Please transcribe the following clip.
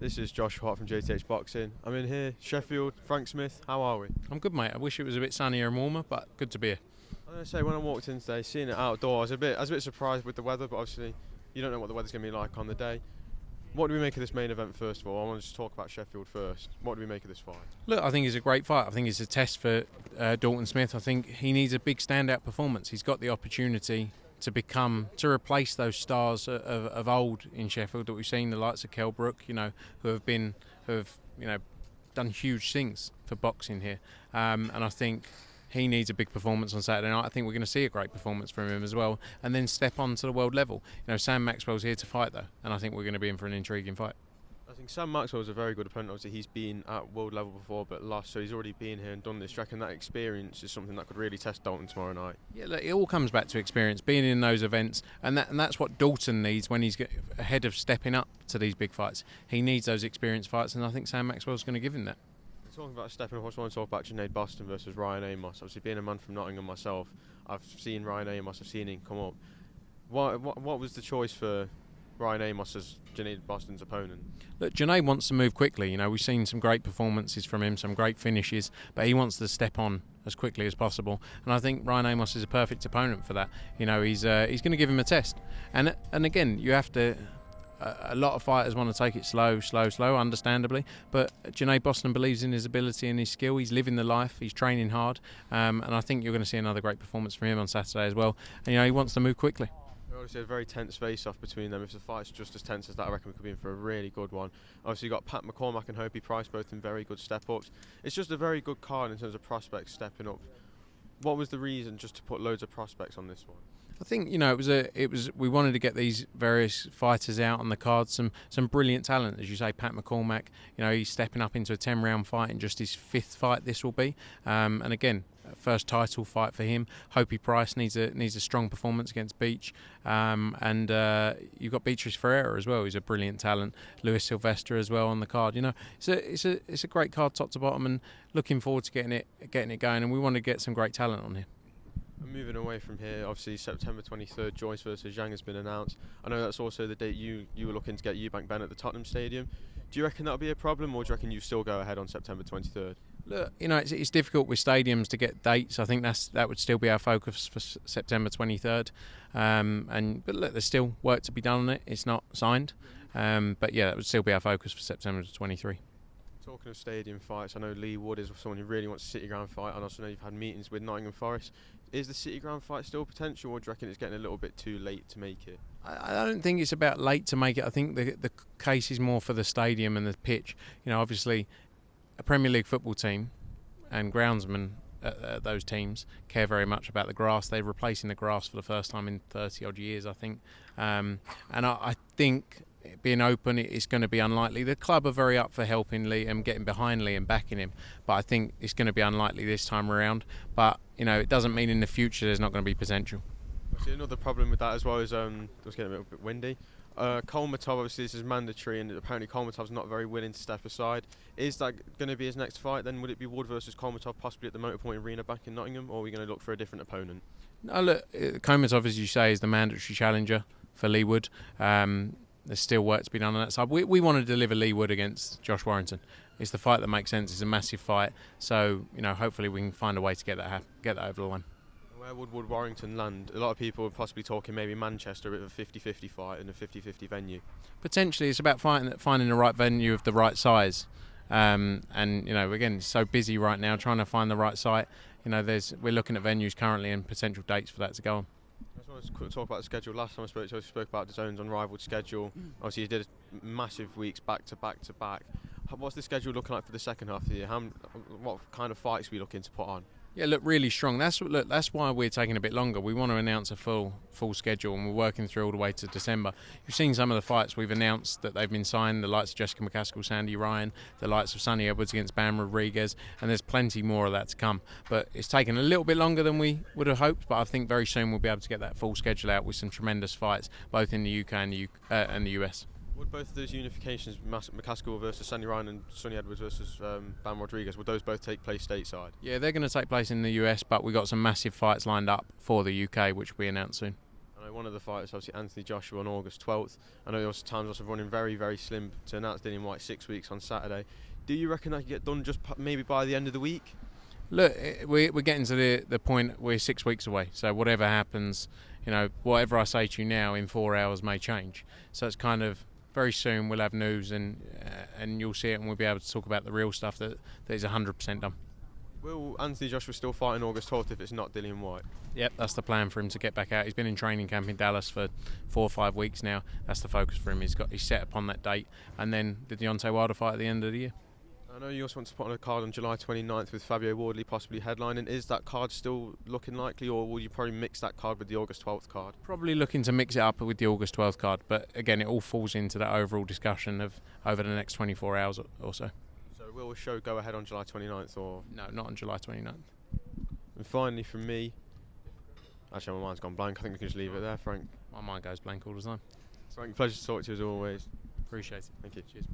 This is Josh Warrington from JTH Boxing. I'm in here, Sheffield, Frank Smith. How are we? I'm good, mate. I wish it was a bit sunnier and warmer, but good to be here. I'm going to say, when I walked in today, seeing it outdoors, I was a bit surprised with the weather, but obviously you don't know what the weather's going to be like on the day. What do we make of this main event first of all? I want to just talk about Sheffield first. What do we make of this fight? Look, I think it's a great fight. I think it's a test for Dalton Smith. I think he needs a big standout performance. He's got the opportunity to replace those stars of old in Sheffield that we've seen, the likes of Kell Brook, who have done huge things for boxing here. And I think he needs a big performance on Saturday night. I think we're going to see a great performance from him as well, and then step on to the world level. Sam Maxwell's here to fight though, and I think we're going to be in for an intriguing fight. I think Sam Maxwell is a very good opponent. Obviously, he's been at world level before but lost, so he's already been here and done this. Do you reckon that experience is something that could really test Dalton tomorrow night? Yeah, look, it all comes back to experience, being in those events, and that's what Dalton needs when he's ahead of stepping up to these big fights. He needs those experienced fights, and I think Sam Maxwell's going to give him that. Talking about stepping up, I just want to talk about Bostan versus Ryan Amos. Obviously, being a man from Nottingham myself, I've seen Ryan Amos, I've seen him come up. What was the choice for Ryan Amos as Junaid Bostan's opponent? Look, Junaid wants to move quickly. We've seen some great performances from him, some great finishes, but he wants to step on as quickly as possible. And I think Ryan Amos is a perfect opponent for that. He's going to give him a test. And again, you have to. A lot of fighters want to take it slow, understandably. But Junaid Bostan believes in his ability and his skill. He's living the life. He's training hard. And I think you're going to see another great performance from him on Saturday as well. And he wants to move quickly. Obviously a very tense face-off between them. If the fight's just as tense as that, I reckon we could be in for a really good one. Obviously you've got Pat McCormack and Hopi Price, both in very good step-ups. It's just a very good card in terms of prospects stepping up. What was the reason just to put loads of prospects on this one? I think it was we wanted to get these various fighters out on the card, some brilliant talent, as you say. Pat McCormack, he's stepping up into a 10-round fight in just his 5th fight. This will be, and again, first title fight for him. Hopi Price needs a strong performance against Beach, and you've got Beatrice Ferreira as well. He's a brilliant talent. Luis Silvestre as well on the card. It's a great card top to bottom, and looking forward to getting it going. And we want to get some great talent on here. Moving away from here, obviously September 23rd, Joyce versus Zhang has been announced. I know that's also the date you were looking to get Eubank Benn at the Tottenham Stadium. Do you reckon that'll be a problem, or do you reckon you still go ahead on September 23rd? Look, it's difficult with stadiums to get dates. I think that would still be our focus for September 23rd. But look, there's still work to be done on it. It's not signed. But yeah, that would still be our focus for September 23. Talking of stadium fights, I know Leigh Wood is someone who really wants a City Ground fight, and also know you've had meetings with Nottingham Forest. Is the City Ground fight still potential, or do you reckon it's getting a little bit too late to make it? I don't think it's about late to make it. I think the case is more for the stadium and the pitch. Obviously, a Premier League football team and groundsmen at those teams care very much about the grass. They're replacing the grass for the first time in 30 odd years, I think. And I think being open, it's going to be unlikely. The club are very up for helping Leigh and getting behind Leigh and backing him, but I think it's going to be unlikely this time around. But it doesn't mean in the future there's not going to be potential. See, another problem with that as well is it was getting a bit windy. Kolmatov, obviously this is mandatory, and apparently Kolmatov's not very willing to step aside. Is that going to be his next fight then? Would it be Wood versus Kolmatov possibly at the Motorpoint Arena back in Nottingham, or are we going to look for a different opponent? No, look, Kolmatov, as you say, is the mandatory challenger for Leigh Wood. There's still work to be done on that side. We want to deliver Leigh Wood against Josh Warrington. It's the fight that makes sense. It's a massive fight. So, hopefully we can find a way to get that over the line. Where would Warrington land? A lot of people are possibly talking maybe Manchester with a 50-50 fight in a 50-50 venue. Potentially, it's about finding the right venue of the right size. Again, it's so busy right now trying to find the right site. We're looking at venues currently and potential dates for that to go on. I just wanted to talk about the schedule. Last time I spoke about DAZN's unrivaled schedule. Obviously, you did massive weeks back to back to back. What's the schedule looking like for the second half of the year? What kind of fights are we looking to put on? Yeah, look, really strong. That's why we're taking a bit longer. We want to announce a full schedule, and we're working through all the way to December. You've seen some of the fights we've announced that they've been signed, the likes of Jessica McCaskill, Sandy Ryan, the likes of Sonny Edwards against Bam Rodriguez, and there's plenty more of that to come. But it's taken a little bit longer than we would have hoped, but I think very soon we'll be able to get that full schedule out with some tremendous fights, both in the UK and the US. Would both of those unifications, McCaskill versus Sandy Ryan and Sonny Edwards versus Bam Rodriguez, would those both take place stateside? Yeah, they're going to take place in the US, but we've got some massive fights lined up for the UK, which we announce soon. And know one of the fighters, obviously Anthony Joshua on August 12th. I know there was times also running very, very slim to announce Dillian Whyte 6 weeks on Saturday. Do you reckon that could get done just maybe by the end of the week? Look, we're getting to the point we're 6 weeks away. So whatever happens, you know, whatever I say to you now in 4 hours may change. So it's kind of very soon we'll have news and you'll see it and we'll be able to talk about the real stuff that is 100% done. Will Anthony Joshua still fight on August 12th if it's not Dillian Whyte? Yep, that's the plan for him to get back out. He's been in training camp in Dallas for 4 or 5 weeks now. That's the focus for him. He's set upon that date, and then the Deontay Wilder fight at the end of the year. I know you also want to put on a card on July 29th with Fabio Wardley possibly headlining. Is that card still looking likely, or will you probably mix that card with the August 12th card? Probably looking to mix it up with the August 12th card, but again, it all falls into that overall discussion of over the next 24 hours or so. So will the show go ahead on July 29th, or? No, not on July 29th. And finally from me, actually my mind's gone blank, I think we can just leave it there, Frank. My mind goes blank all the time. Frank, pleasure to talk to you as always. Appreciate it. Thank you. Cheers.